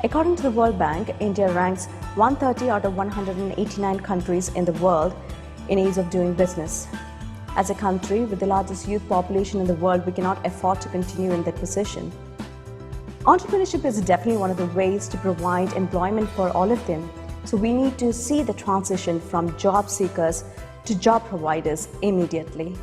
According to the World Bank, India ranks 130 out of 189 countries in the world in ease of doing business. As a country with the largest youth population in the world, we cannot afford to continue in that position. Entrepreneurship is definitely one of the ways to provide employment for all of them. So we need to see the transition from job seekers to job providers immediately.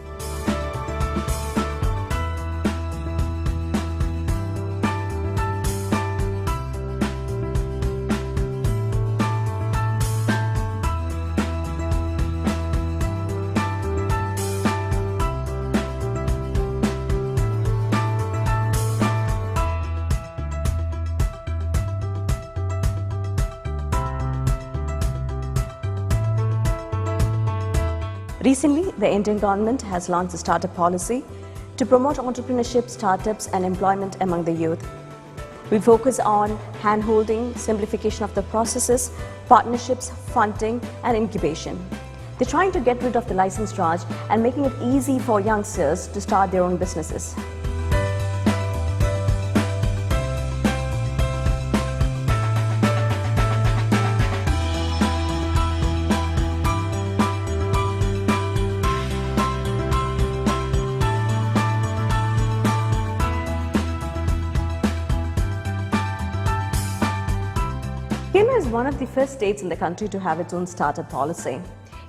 Recently, the Indian government has launched a startup policy to promote entrepreneurship, startups and employment among the youth. We focus on hand-holding, simplification of the processes, partnerships, funding and incubation. They're trying to get rid of the license charge and making it easy for youngsters to start their own businesses. Kerala is one of the first states in the country to have its own startup policy.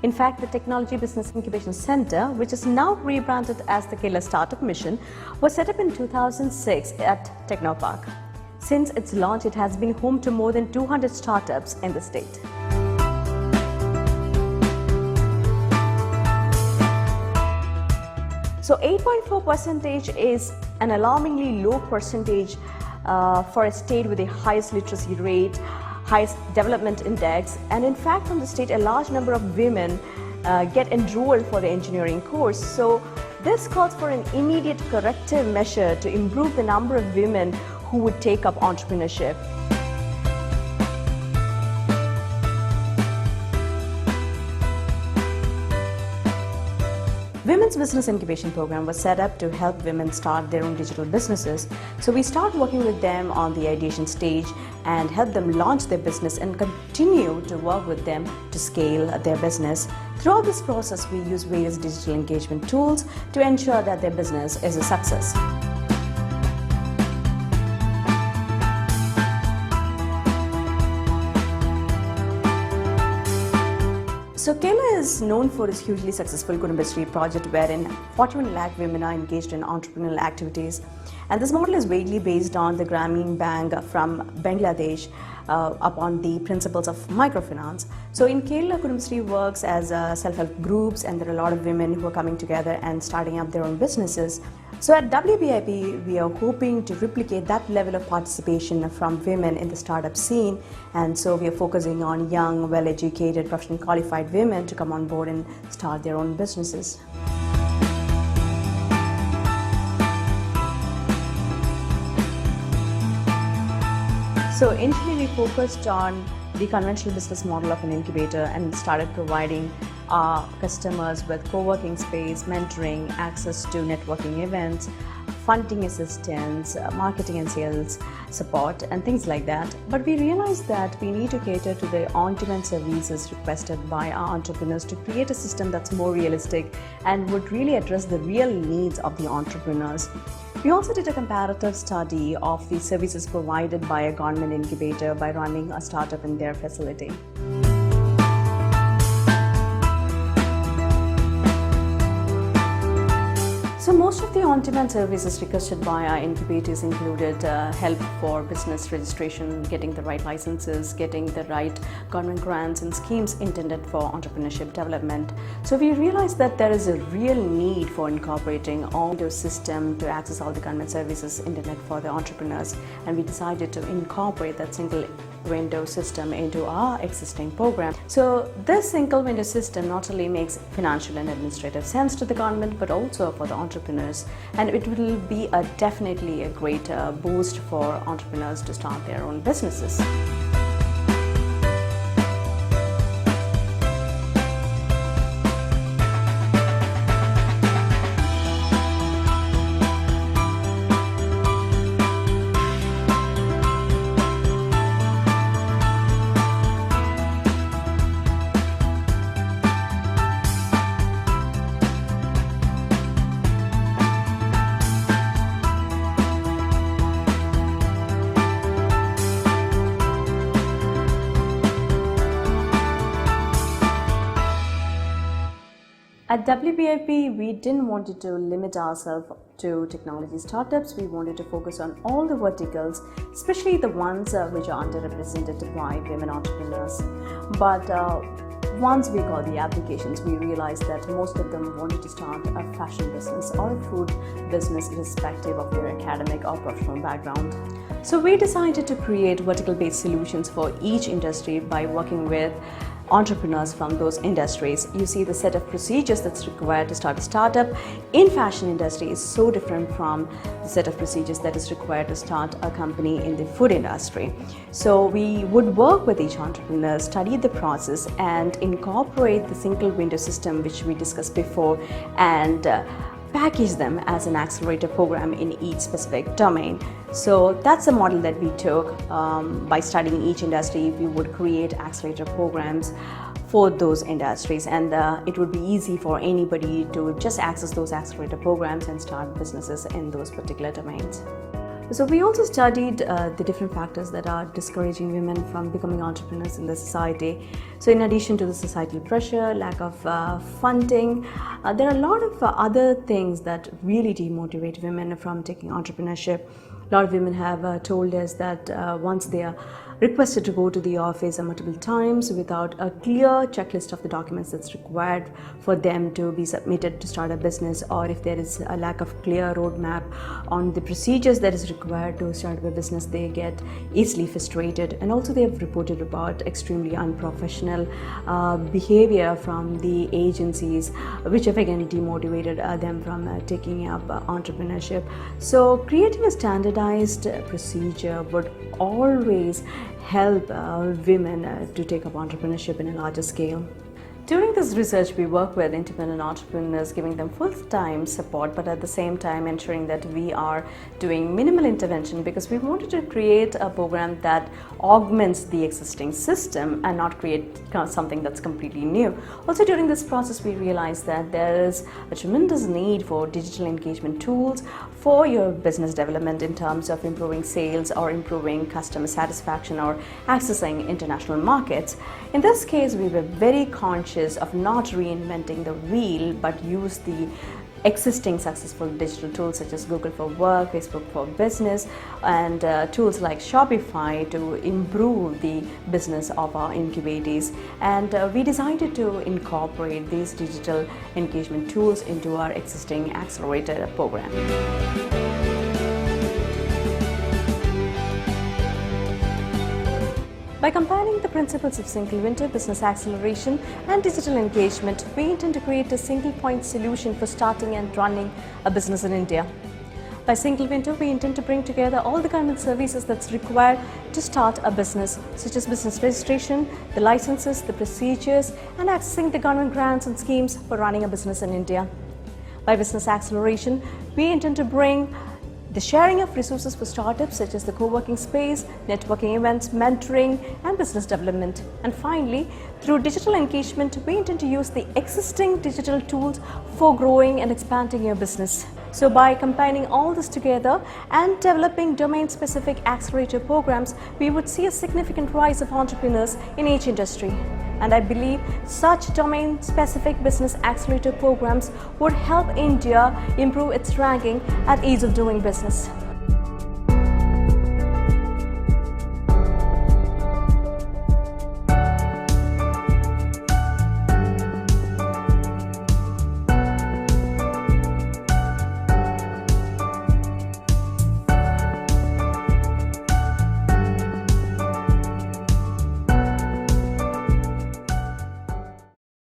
In fact, the Technology Business Incubation Center, which is now rebranded as the Kerala Startup Mission, was set up in 2006 at Technopark. Since its launch, it has been home to more than 200 startups in the state. So 8.4% is an alarmingly low percentage for a state with the highest literacy rate, highest development index, and in fact from the state a large number of women get enrolled for the engineering course. So this calls for an immediate corrective measure to improve the number of women who would take up entrepreneurship. Women's Business Incubation Program was set up to help women start their own digital businesses. So we start working with them on the ideation stage and help them launch their business and continue to work with them to scale their business. Throughout this process, we use various digital engagement tools to ensure that their business is a success. So Kerala is known for its hugely successful Kudumbashree project wherein 41 lakh women are engaged in entrepreneurial activities. And this model is vaguely based on the Grameen Bank from Bangladesh upon the principles of microfinance. So in Kerala, Kudumbashree works as self-help groups, and there are a lot of women who are coming together and starting up their own businesses. So at wbip, we are hoping to replicate that level of participation from women in the startup scene, and so we are focusing on young, well-educated, professionally qualified women to come on board and start their own businesses. So initially we focused on the conventional business model of an incubator and started providing our customers with co-working space, mentoring, access to networking events, funding assistance, marketing and sales support and things like that. But we realized that we need to cater to the on-demand services requested by our entrepreneurs to create a system that's more realistic and would really address the real needs of the entrepreneurs. We also did a comparative study of the services provided by a government incubator by running a startup in their facility. So most of the on-demand services requested by our incubators included help for business registration, getting the right licenses, getting the right government grants and schemes intended for entrepreneurship development. So we realized that there is a real need for incorporating all those systems to access all the government services intended for the entrepreneurs, and we decided to incorporate that single window system into our existing program. So this single window system not only makes financial and administrative sense to the government but also for the entrepreneurs, and it will be definitely a great boost for entrepreneurs to start their own businesses. At wbip, we didn't want to limit ourselves to technology startups. We wanted to focus on all the verticals, especially the ones which are underrepresented by women entrepreneurs. But once we got the applications, we realized that most of them wanted to start a fashion business or a food business, irrespective of their academic or professional background. So we decided to create vertical-based solutions for each industry by working with entrepreneurs from those industries. You see, the set of procedures that's required to start a startup in fashion industry is so different from the set of procedures that is required to start a company in the food industry. So we would work with each entrepreneur, study the process, and incorporate the single window system which we discussed before, and package them as an accelerator program in each specific domain. So that's the model that we took. By studying each industry, we would create accelerator programs for those industries, and it would be easy for anybody to just access those accelerator programs and start businesses in those particular domains. So we also studied the different factors that are discouraging women from becoming entrepreneurs in the society. So in addition to the societal pressure, lack of funding, there are a lot of other things that really demotivate women from taking entrepreneurship. A lot of women have told us that once they are requested to go to the office multiple times without a clear checklist of the documents that's required for them to be submitted to start a business, or if there is a lack of clear roadmap on the procedures that is required to start a business, they get easily frustrated. And also they have reported about extremely unprofessional behavior from the agencies, which have again demotivated them from taking up entrepreneurship. So creating a standardized procedure would always help women to take up entrepreneurship in a larger scale. During this research, we work with independent entrepreneurs, giving them full-time support, but at the same time ensuring that we are doing minimal intervention, because we wanted to create a program that augments the existing system and not create something that's completely new. Also, during this process, we realized that there is a tremendous need for digital engagement tools for your business development in terms of improving sales or improving customer satisfaction or accessing international markets. In this case, we were very conscious of not reinventing the wheel, but use the existing successful digital tools such as Google for Work, Facebook for Business, and tools like Shopify to improve the business of our incubatees. And we decided to incorporate these digital engagement tools into our existing accelerator program. By combining the principles of single window, business acceleration, and digital engagement, we intend to create a single point solution for starting and running a business in India. By single window, we intend to bring together all the government services that's required to start a business, such as business registration, the licenses, the procedures, and accessing the government grants and schemes for running a business in India. By business acceleration, we intend to bring the sharing of resources for startups such as the co-working space, networking events, mentoring, and business development. And finally, through digital engagement, we intend to use the existing digital tools for growing and expanding your business. So by combining all this together and developing domain-specific accelerator programs, we would see a significant rise of entrepreneurs in each industry. And I believe such domain-specific business accelerator programs would help India improve its ranking at ease of doing business.